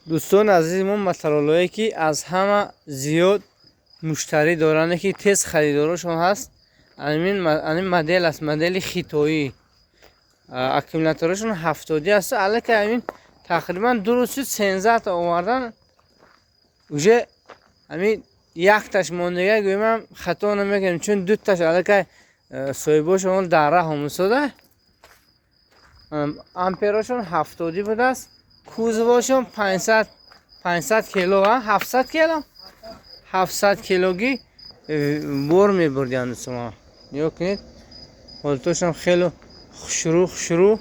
دوستان عزیزمون مترالایی که از همه زیاد مشتری دارن که تیز خریدارشون هست این مدل است، مدل خیتویی. اکیمولاتورشون 70 است. الکی همین تقریبا درست 13 تا آوردن. اوجه همین یک تاش مونده گویم خطا نمیگم چون دو تاش الکی صاحبشون در راه همسوده. امپرشون 70 بوده است. کوزواشون 500 کیلو ها 700 کیلوگی بور میبردن شما نگاه کنید. پالتوشون خیلی خشرو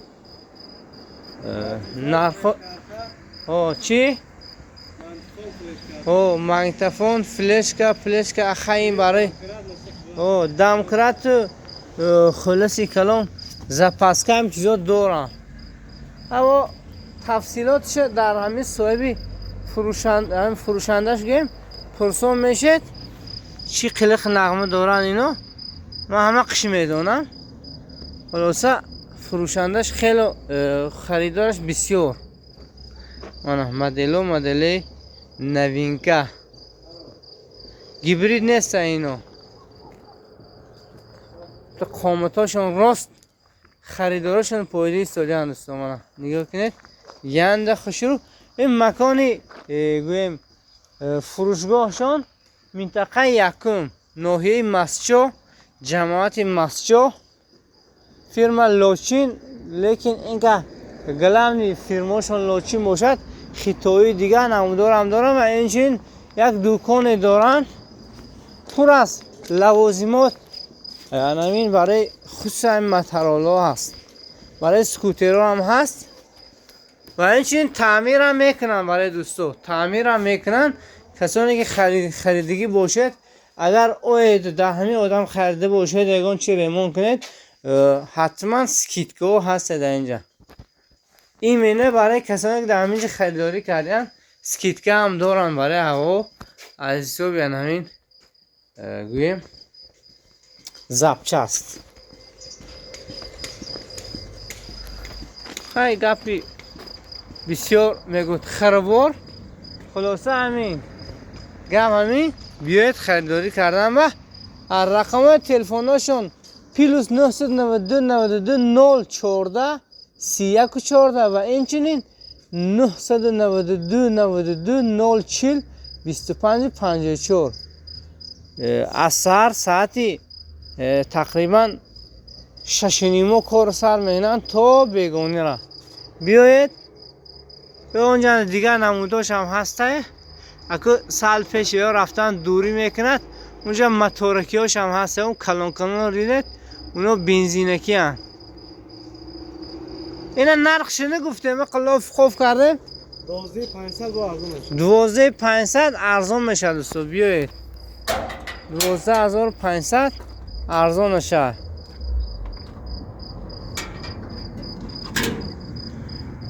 نرخ چی؟ ماگنیتوفون فلشکا اخایم برای دمکرات خلاصی کلام زپاسکا هم چیزا دارن. اما تفصیلاتش در همین صاحبی فروشندش گیم پرسون میشد چی قلق نغمه دارن اینا من همه قش میدونم. خلاصه فروشندش خیلی خریدارش بسیار. مدل نوینکه گیبرید نیست اینو. تو قامتاشون راست خریدارشون پایده ایستادن دوستان. نگاه کنید یند خوشرو. این مکانی گویم فروشگاهشان منطقه یکم ناحیه مسجو جماعت مسجو فرما لوچین. لیکن اینکه گلمی فرماشون لوچین باشد خیتویی دیگه نمودار هم دارم و اینچین یک دکان دارن پر از لوازمات یعنی برای خصوص این مترالا هست، برای سکوترها هم هست و اینچین تعمیر هم میکنن. برای دوستو تعمیر هم میکنن. کسانی که خریدگی باشد اگر اوید ده همین آدم خریده باشد یگان چی ریمون کنید حتما سکیتگاه هست در اینجا. این مینه برای کسانی که در همینجا خریداری کردن سکیتگاه هم دارن برای هوا عزیزو بیان. همین گویم زبچه است. خیلی گپی بسیار میگوید خرابار. خلاصه همین گم همین بیاید خریداری کردن و رقم تلفناشون +992 92 014 3114 و اینچنین 992 92 040 25 54. از ساعتی تقریبا 6:30 کار سر میکنن تا بیگانی را بیاید. به اونجا دیگه نموداش هم هسته. اگه سال پیش یا رفتن دوری میکند اونجا موتورکی هاش هم هسته. اون کلان ریدید اونا بنزینکی هست. اینا نرخش نگفته من قلاف خوف کرده 12500 با ارزون میشه. 12500 ارزون میشه دوستو. بیایید 12500 ارزون میشه.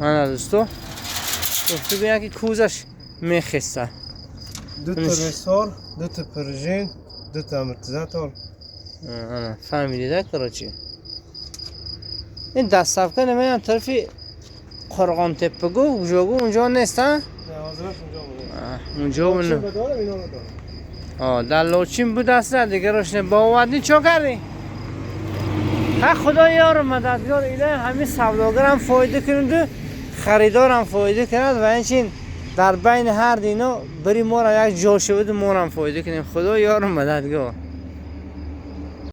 من دوستو گفته بیا که کوزش میخسته. 2 تا رسال 2 تا پرژین 2 تا امورتیزاتور. فهمیده کراچی. این دست صفقه نمیدونم طرفی قرغان تپگو اونجا نیستن؟ نه حاضرش اونجا بوده. اونجا بوده. در لوچین بود است دیگه روشنه باوردی چو کردی؟ خدا یار مددگار ایله همین سوداگر هم فایده کنند خریدار هم فایده کند و اینچین در بین هر دینا بری ما را یک جا شود ما را هم فایده کنیم. خدا یار مددگار.